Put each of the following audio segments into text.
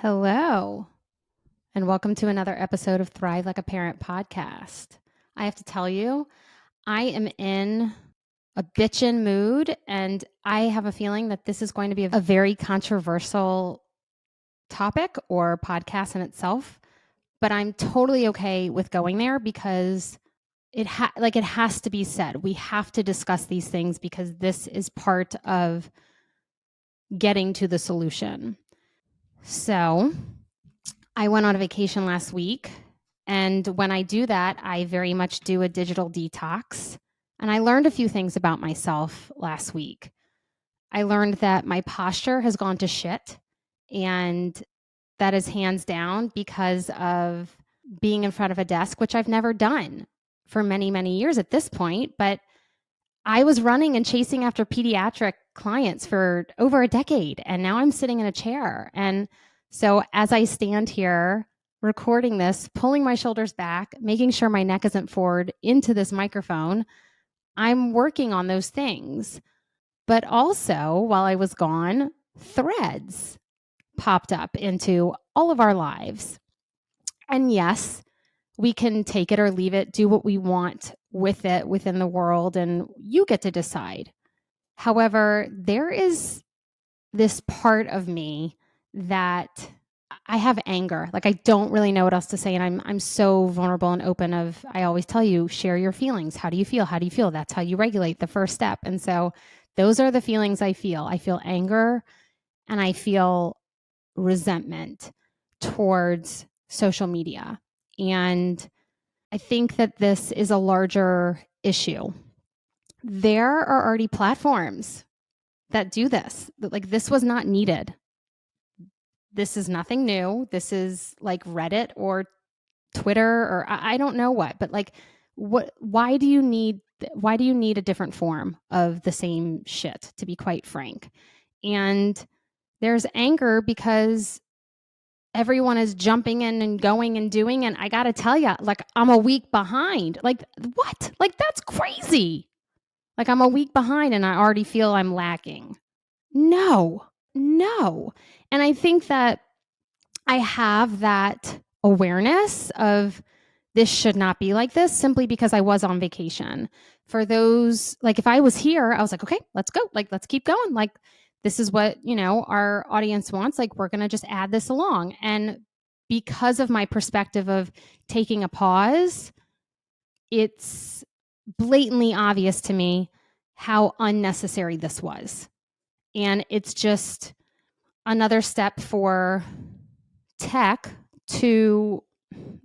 Hello, and welcome to another episode of Thrive Like a Parent podcast. I have to tell you, I am in a bitchin' mood, and I have a feeling that this is going to be a very controversial topic or podcast in itself. But I'm totally okay with going there because it has to be said. We have to discuss these things because this is part of getting to the solution. So, I went on a vacation last week. And when I do that, I very much do a digital detox. And I learned a few things about myself last week. I learned that my posture has gone to shit. And that is hands down because of being in front of a desk, which I've never done for many, many years at this point. But I was running and chasing after pediatric clients for over a decade, and now I'm sitting in a chair. And so as I stand here recording this, pulling my shoulders back, making sure my neck isn't forward into this microphone, I'm working on those things. But also, while I was gone, threads popped up into all of our lives. And yes, we can take it or leave it, do what we want with it within the world, and you get to decide. However, there is this part of me that I have anger. Like, I don't really know what else to say, and I'm so vulnerable and open. I always tell you, share your feelings. How do you feel? How do you feel? That's how you regulate, the first step. And so those are the feelings I feel. I feel anger and I feel resentment towards social media. And I think that this is a larger issue. There are already platforms that do this. Like, this was not needed. This is nothing new. This is like Reddit or Twitter or I don't know what, but like, why do you need a different form of the same shit, to be quite frank? And there's anger because everyone is jumping in and going and doing, and I got to tell you, like, I'm a week behind. Like, what? Like, that's crazy. Like, I'm a week behind and I already feel I'm lacking. No. And I think that I have that awareness of this should not be like this simply because I was on vacation. For those, like, if I was here, I was like, okay, let's go. Like, let's keep going. Like, this is what, our audience wants. Like, we're going to just add this along. And because of my perspective of taking a pause, it's blatantly obvious to me how unnecessary this was. And it's just another step for tech to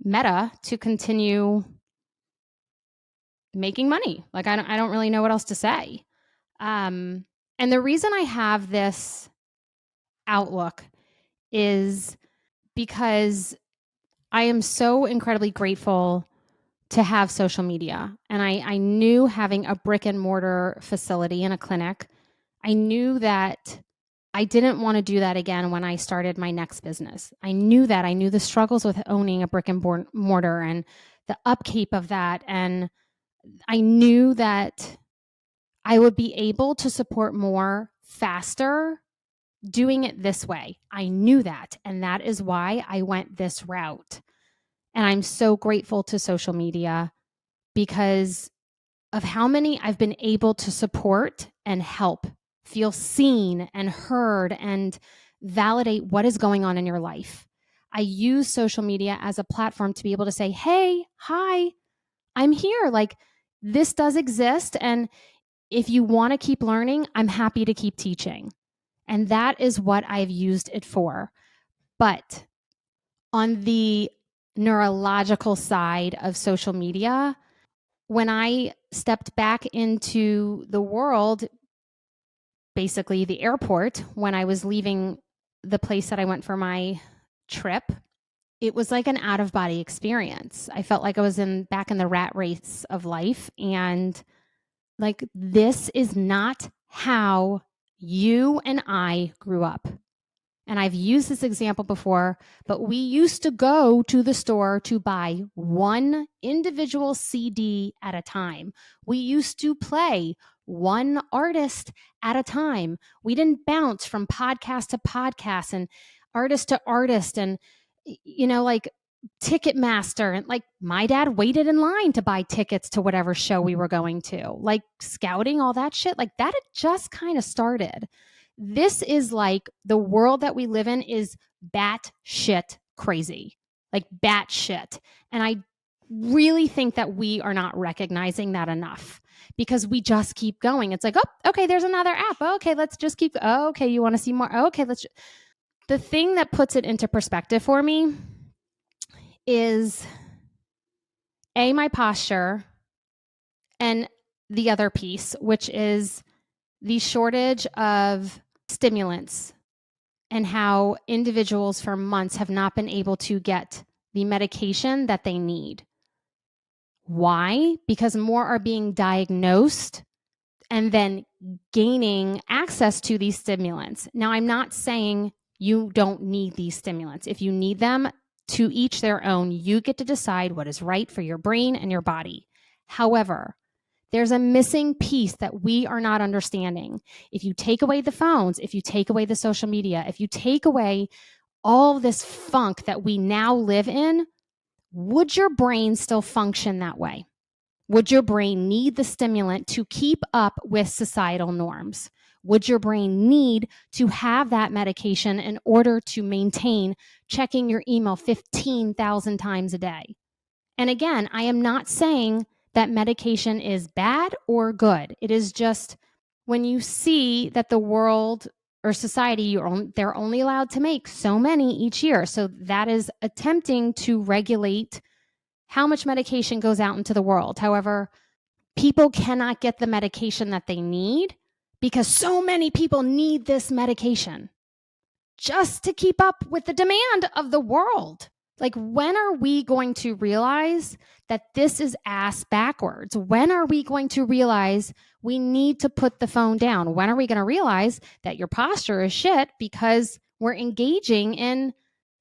Meta to continue making money. Like, I don't really know what else to say. And the reason I have this outlook is because I am so incredibly grateful to have social media. And I knew having a brick and mortar facility and a clinic, I knew that I didn't want to do that again when I started my next business. I knew the struggles with owning a brick and mortar and the upkeep of that. And I knew that I would be able to support more faster doing it this way. I knew that. And that is why I went this route. And I'm so grateful to social media because of how many I've been able to support and help feel seen and heard and validate what is going on in your life. I use social media as a platform to be able to say, hey, hi, I'm here. Like, this does exist. And if you want to keep learning, I'm happy to keep teaching. And that is what I've used it for. But on the neurological side of social media, when I stepped back into the world, basically the airport, when I was leaving the place that I went for my trip, it was like an out of body experience. I felt like I was back in the rat race of life. And like, this is not how you and I grew up. And I've used this example before, but we used to go to the store to buy one individual CD at a time. We used to play one artist at a time. We didn't bounce from podcast to podcast. And artist to artist and, like Ticketmaster. And like my dad waited in line to buy tickets to whatever show we were going to, like scouting, all that shit. Like that had just kind of started. This is like the world that we live in is batshit crazy, like batshit. And I really think that we are not recognizing that enough because we just keep going. It's like, oh, okay, there's another app. Oh, okay, let's just keep. Oh, okay, you want to see more? Oh, okay, let's. The thing that puts it into perspective for me is my posture, and the other piece, which is the shortage of stimulants and how individuals for months have not been able to get the medication that they need. Why? Because more are being diagnosed and then gaining access to these stimulants. Now, I'm not saying you don't need these stimulants. If you need them, to each their own, you get to decide what is right for your brain and your body. However, there's a missing piece that we are not understanding. If you take away the phones, if you take away the social media, if you take away all this funk that we now live in, would your brain still function that way? Would your brain need the stimulant to keep up with societal norms? Would your brain need to have that medication in order to maintain checking your email 15,000 times a day? And again, I am not saying that medication is bad or good. It is just when you see that the world or society, they're only allowed to make so many each year. So that is attempting to regulate how much medication goes out into the world. However, people cannot get the medication that they need because so many people need this medication just to keep up with the demand of the world. Like, when are we going to realize that this is ass backwards? When are we going to realize we need to put the phone down? When are we going to realize that your posture is shit because we're engaging in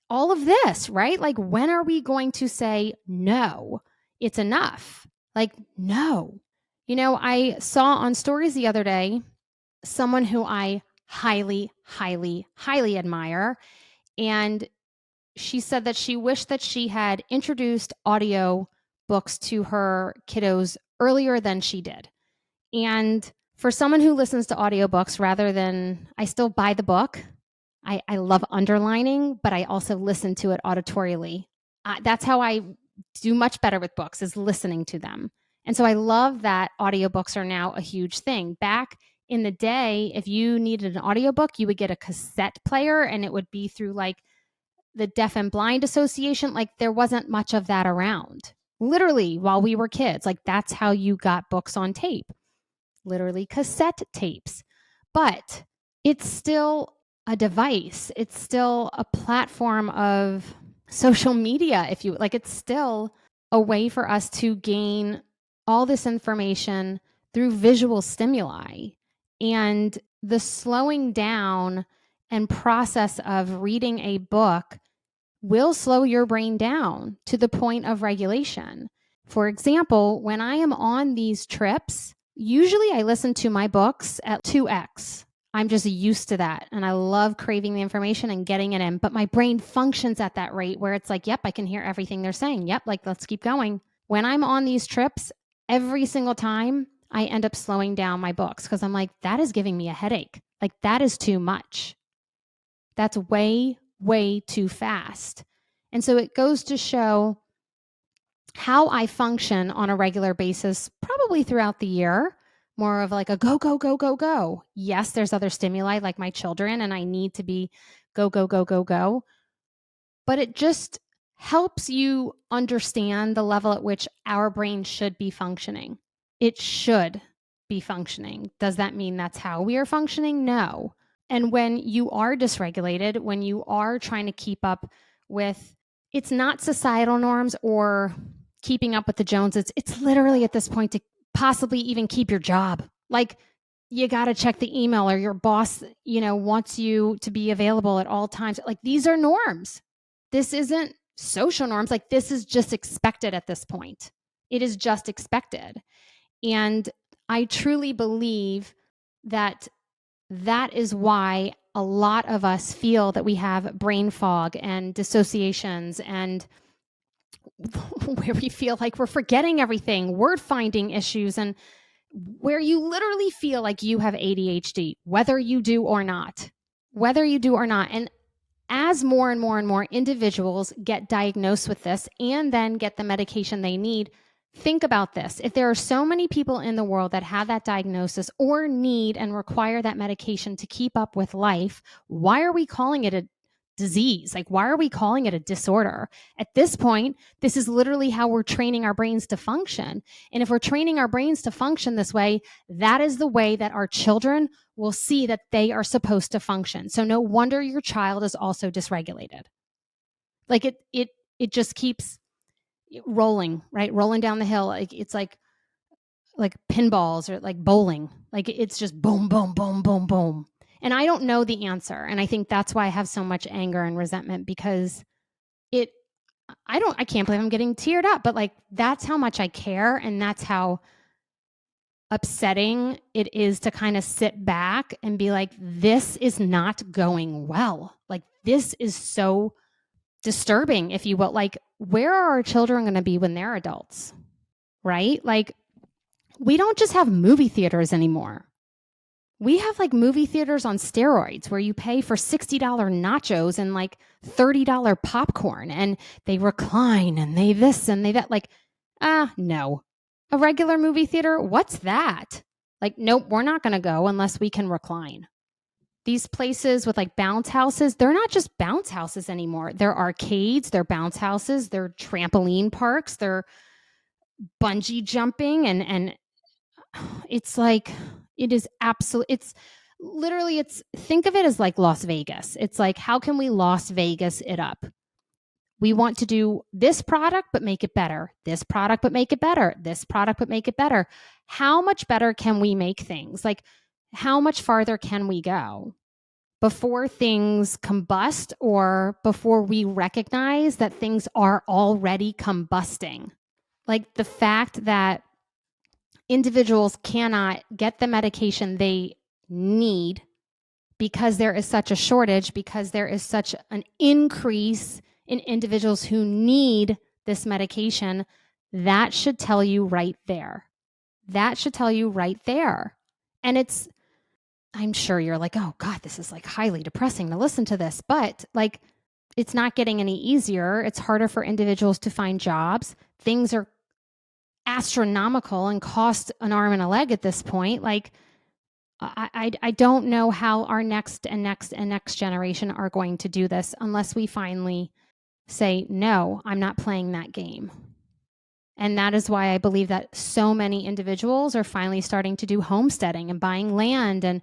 all of this, right? Like, when are we going to say, no, it's enough? Like, no. I saw on stories the other day someone who I highly, highly, highly admire. And she said that she wished that she had introduced audio books to her kiddos earlier than she did. And for someone who listens to audiobooks rather than, I still buy the book. I love underlining, but I also listen to it auditorially. That's how I do much better with books, is listening to them. And so I love that audiobooks are now a huge thing. Back in the day, if you needed an audiobook, you would get a cassette player, and it would be through like the Deaf and Blind Association. Like, there wasn't much of that around. Literally, while we were kids, like that's how you got books on tape. Literally cassette tapes. But it's still a device. It's still a platform of social media, if you like. It's still a way for us to gain all this information through visual stimuli. And the slowing down and process of reading a book will slow your brain down to the point of regulation. For example, when I am on these trips, usually I listen to my books at 2x. I'm just used to that. And I love craving the information and getting it in. But my brain functions at that rate where it's like, yep, I can hear everything they're saying. Yep, like let's keep going. When I'm on these trips, every single time I end up slowing down my books because I'm like, that is giving me a headache. Like, that is too much. That's way, way too fast. And so it goes to show how I function on a regular basis, probably throughout the year, more of like a go, go, go, go, go. Yes, there's other stimuli like my children, and I need to be go, go, go, go, go. But it just helps you understand the level at which our brain should be functioning. It should be functioning. Does that mean that's how we are functioning? No. And when you are dysregulated, when you are trying to keep up with, it's not societal norms or keeping up with the Joneses. It's literally at this point to possibly even keep your job. Like, you got to check the email, or your boss, wants you to be available at all times. Like, these are norms. This isn't social norms. Like, this is just expected at this point. It is just expected. And I truly believe that is why a lot of us feel that we have brain fog and dissociations and where we feel like we're forgetting everything, word finding issues, and where you literally feel like you have ADHD, whether you do or not. Whether you do or not. And as more and more and more individuals get diagnosed with this and then get the medication they need, think about this. If there are so many people in the world that have that diagnosis or need and require that medication to keep up with life, why are we calling it a disease? Like, why are we calling it a disorder? At this point, this is literally how we're training our brains to function. And if we're training our brains to function this way, that is the way that our children will see that they are supposed to function. So no wonder your child is also dysregulated. Like it just keeps rolling, right? Rolling down the hill. Like it's like pinballs or like bowling. Like it's just boom, boom, boom, boom, boom. And I don't know the answer. And I think that's why I have so much anger and resentment, because I can't believe I'm getting teared up, but like that's how much I care. And that's how upsetting it is to kind of sit back and be like, this is not going well. Like this is so disturbing, if you will. Like, where are our children going to be when they're adults? Right? Like, we don't just have movie theaters anymore. We have like movie theaters on steroids where you pay for $60 nachos and like $30 popcorn, and they recline and they this and they that. Like, no. A regular movie theater, what's that? Like, nope, we're not going to go unless we can recline. These places with like bounce houses, they're not just bounce houses anymore. They're arcades, they're bounce houses, they're trampoline parks, they're bungee jumping, and it's like, it is absolutely, it's literally, think of it as like Las Vegas. It's like, how can we Las Vegas it up? We want to do this product, but make it better. This product, but make it better. This product, but make it better. How much better can we make things? Like, how much farther can we go before things combust, or before we recognize that things are already combusting? Like the fact that individuals cannot get the medication they need because there is such a shortage, because there is such an increase in individuals who need this medication, that should tell you right there. That should tell you right there. And I'm sure you're like, oh God, this is like highly depressing to listen to this, but like, it's not getting any easier. It's harder for individuals to find jobs. Things are astronomical and cost an arm and a leg at this point. Like, I don't know how our next and next and next generation are going to do this unless we finally say, no, I'm not playing that game. And that is why I believe that so many individuals are finally starting to do homesteading and buying land and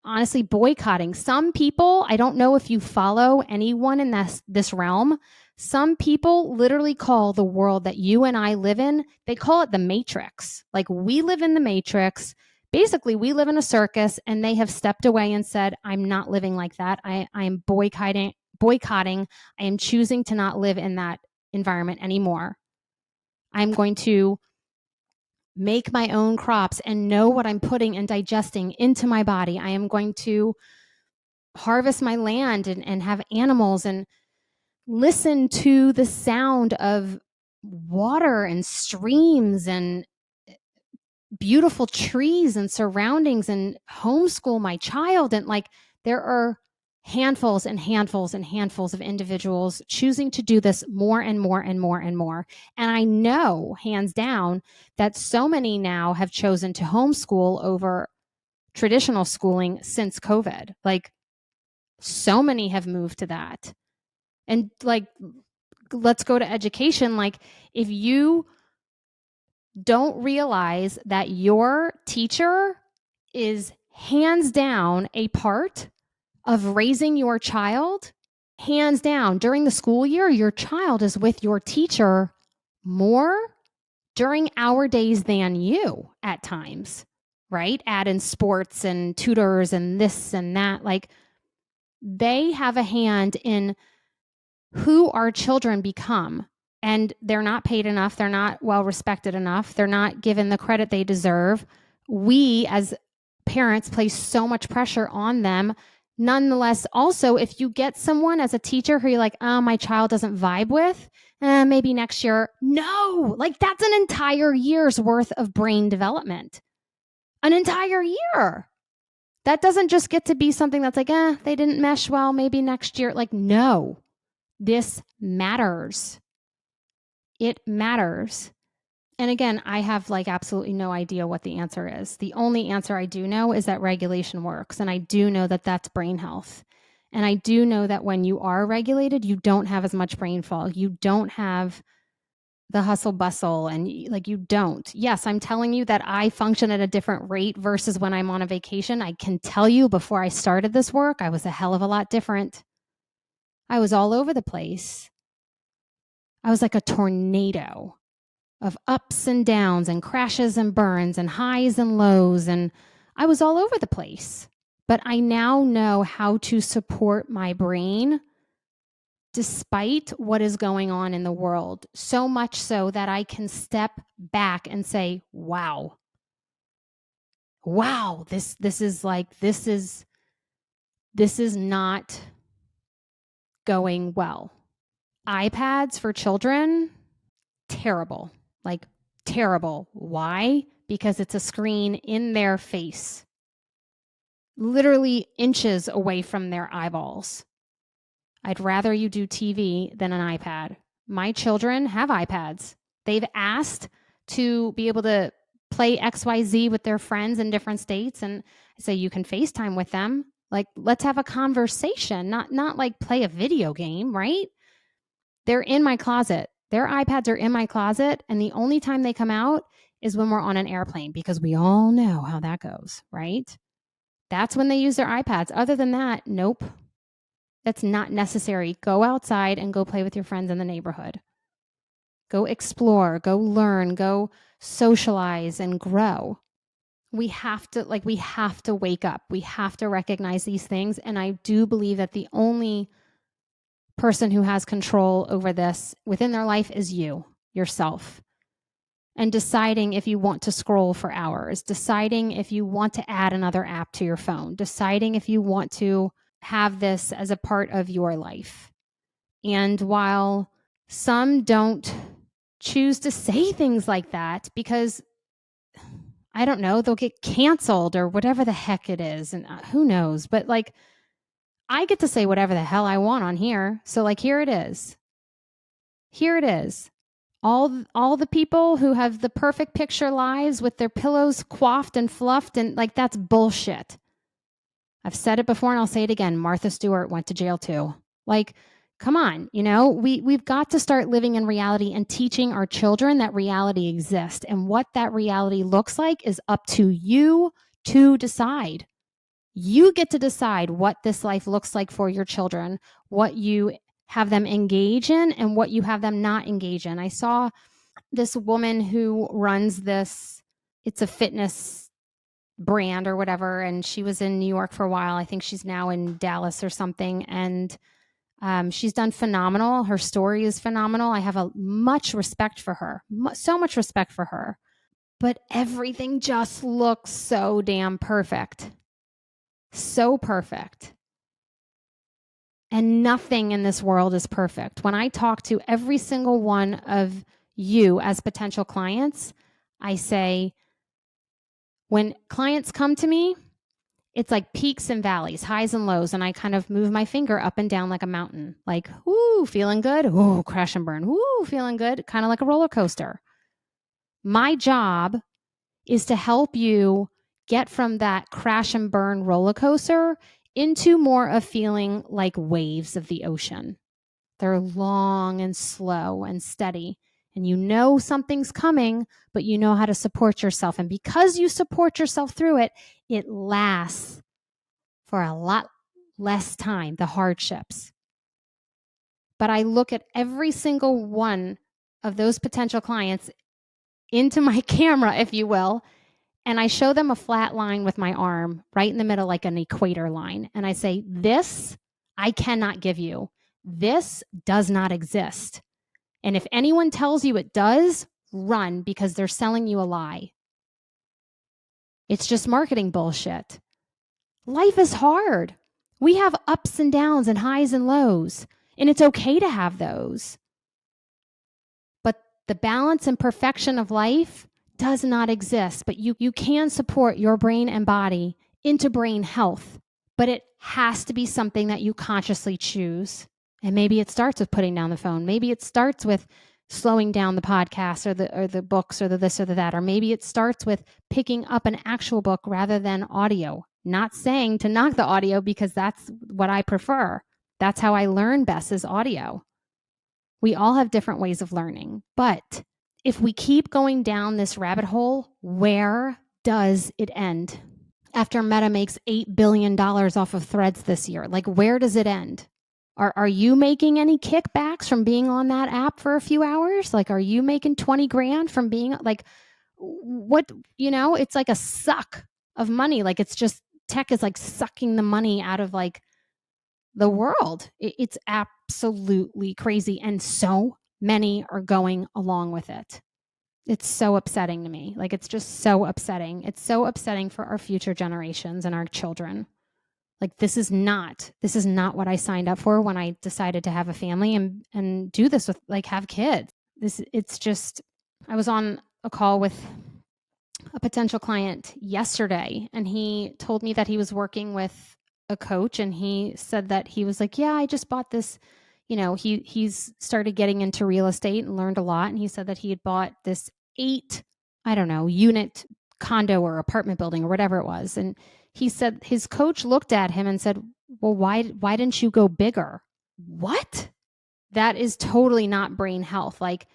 honestly boycotting. Some people, I don't know if you follow anyone in this realm, some people literally call the world that you and I live in, they call it the Matrix. Like, we live in the Matrix. Basically, we live in a circus, and they have stepped away and said, I'm not living like that. I am boycotting. I am choosing to not live in that environment anymore. I'm going to make my own crops and know what I'm putting and digesting into my body. I am going to harvest my land and have animals and listen to the sound of water and streams and beautiful trees and surroundings, and homeschool my child. And like, there are handfuls and handfuls and handfuls of individuals choosing to do this more and more and more and more. And I know hands down that so many now have chosen to homeschool over traditional schooling since COVID. Like, so many have moved to that. And like, let's go to education. Like, if you don't realize that your teacher is hands down a part of raising your child, hands down, during the school year, your child is with your teacher more during our days than you at times, right? Add in sports and tutors and this and that. Like, they have a hand in who our children become. And they're not paid enough. They're not well respected enough. They're not given the credit they deserve. We as parents place so much pressure on them Nonetheless, also, if you get someone as a teacher who you're like, oh, my child doesn't vibe with, maybe next year. No, like that's an entire year's worth of brain development. An entire year. That doesn't just get to be something that's like, they didn't mesh well, maybe next year. Like, no, this matters. It matters. And again, I have like absolutely no idea what the answer is. The only answer I do know is that regulation works. And I do know that that's brain health. And I do know that when you are regulated, you don't have as much brain fog. You don't have the hustle bustle and like you don't. Yes, I'm telling you that I function at a different rate versus when I'm on a vacation. I can tell you before I started this work, I was a hell of a lot different. I was all over the place. I was like a tornado of ups and downs and crashes and burns and highs and lows. And I was all over the place. But I now know how to support my brain despite what is going on in the world, so much so that I can step back and say, wow, this is not going well. iPads for children, terrible. Like terrible. Why? Because it's a screen in their face, literally inches away from their eyeballs. I'd rather you do TV than an iPad. My children have iPads. They've asked to be able to play XYZ with their friends in different states, and I say you can FaceTime with them. Like, let's have a conversation, not like play a video game, right? They're in my closet. Their iPads are in my closet, and the only time they come out is when we're on an airplane, because we all know how that goes, right? That's when they use their iPads. Other than that, nope. That's not necessary. Go outside and go play with your friends in the neighborhood. Go explore, go learn, go socialize and grow. We have to wake up. We have to recognize these things. And I do believe that the only person who has control over this within their life is you, yourself. And deciding if you want to scroll for hours, deciding if you want to add another app to your phone, deciding if you want to have this as a part of your life. And while some don't choose to say things like that because, I don't know, they'll get canceled or whatever the heck it is, and who knows, but like I get to say whatever the hell I want on here. So like here it is. Here it is. All the people who have the perfect picture lives with their pillows coiffed and fluffed, and like that's bullshit. I've said it before and I'll say it again. Martha Stewart went to jail too. Like, come on, we've got to start living in reality and teaching our children that reality exists. And what that reality looks like is up to you to decide. You get to decide what this life looks like for your children, what you have them engage in and what you have them not engage in. I saw this woman who runs this, it's a fitness brand or whatever, and she was in New York for a while. I think she's now in Dallas or something, and she's done phenomenal. Her story is phenomenal. I have much respect for her, so much respect for her, but everything just looks so damn perfect, so perfect. And nothing in this world is perfect. When I talk to every single one of you as potential clients, I say, when clients come to me, it's like peaks and valleys, highs and lows. And I kind of move my finger up and down like a mountain, like, whoo, feeling good. Ooh, crash and burn. Whoo, feeling good. Kind of like a roller coaster. My job is to help you get from that crash and burn roller coaster into more of feeling like waves of the ocean. They're long and slow and steady. And you know something's coming, but you know how to support yourself. And because you support yourself through it, it lasts for a lot less time, the hardships. But I look at every single one of those potential clients into my camera, if you will, and I show them a flat line with my arm right in the middle, like an equator line. And I say, this I cannot give you. This does not exist. And if anyone tells you it does, run, because they're selling you a lie. It's just marketing bullshit. Life is hard. We have ups and downs and highs and lows, and it's okay to have those. But the balance and perfection of life does not exist, but you can support your brain and body into brain health, but it has to be something that you consciously choose. And maybe it starts with putting down the phone. Maybe it starts with slowing down the podcast or the books or the this or the that, or maybe it starts with picking up an actual book rather than audio. Not saying to knock the audio, because that's what I prefer. That's how I learn best, is audio. We all have different ways of learning, but if we keep going down this rabbit hole, where does it end? After Meta makes $8 billion off of Threads this year, like, where does it end? Are you making any kickbacks from being on that app for a few hours? Like, are you making 20 grand from being like, what, it's like a suck of money. Like, it's just, tech is like sucking the money out of like the world. It's absolutely crazy. And so many are going along with it. It's so upsetting to me. Like, it's just so upsetting. It's so upsetting for our future generations and our children. Like, this is not what I signed up for when I decided to have a family and do this with, like, have kids. It's just, I was on a call with a potential client yesterday, and he told me that he was working with a coach, and he said that he was like, yeah, I just bought this, he's started getting into real estate and learned a lot. And he said that he had bought this 8, unit condo or apartment building or whatever it was. And he said his coach looked at him and said, well, why didn't you go bigger? What? That is totally not brain health. Like,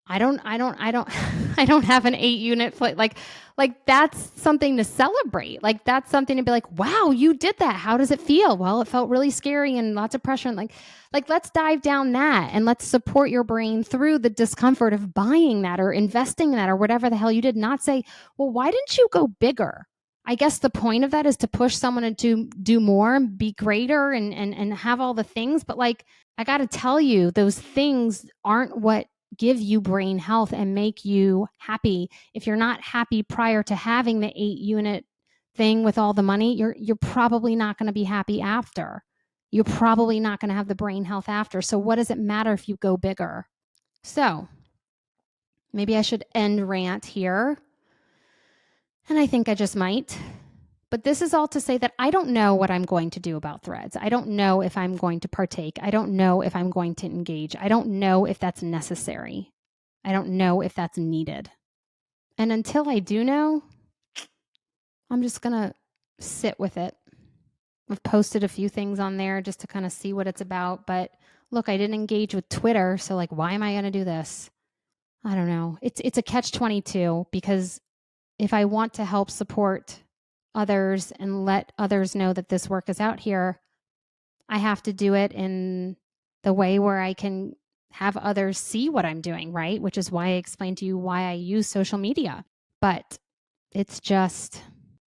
I don't I don't have an 8-unit flat. Like that's something to celebrate. Like, that's something to be like, wow, you did that. How does it feel? Well, it felt really scary and lots of pressure. And like let's dive down that and let's support your brain through the discomfort of buying that or investing in that or whatever the hell you did. Not say, well, why didn't you go bigger? I guess the point of that is to push someone to do more and be greater and have all the things. But like, I got to tell you, those things aren't what give you brain health and make you happy. If you're not happy prior to having the 8-unit thing with all the money, you're probably not going to be happy after. You're probably not going to have the brain health after. So what does it matter if you go bigger? So maybe I should end rant here. And I think I just might. But this is all to say that I don't know what I'm going to do about Threads. I don't know if I'm going to partake. I don't know if I'm going to engage. I don't know if that's necessary. I don't know if that's needed. And until I do know, I'm just going to sit with it. I've posted a few things on there just to kind of see what it's about. But look, I didn't engage with Twitter. So like, why am I going to do this? I don't know. It's a catch-22, because if I want to help support others and let others know that this work is out here, I have to do it in the way where I can have others see what I'm doing, right? Which is why I explained to you why I use social media. But it's just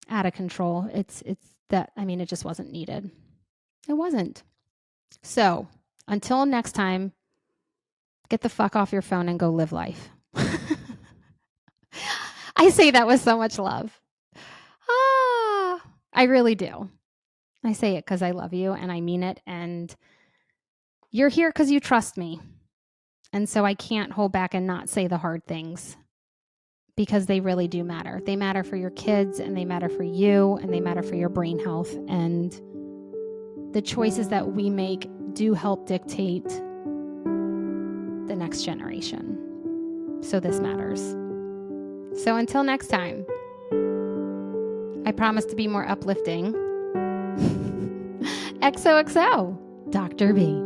out of control. It just wasn't needed. It wasn't. So until next time, get the fuck off your phone and go live life. I say that with so much love. I really do. I say it because I love you and I mean it. And you're here because you trust me. And so I can't hold back and not say the hard things, because they really do matter. They matter for your kids, and they matter for you, and they matter for your brain health. And the choices that we make do help dictate the next generation. So this matters. So until next time, I promise to be more uplifting. XOXO, Dr. B.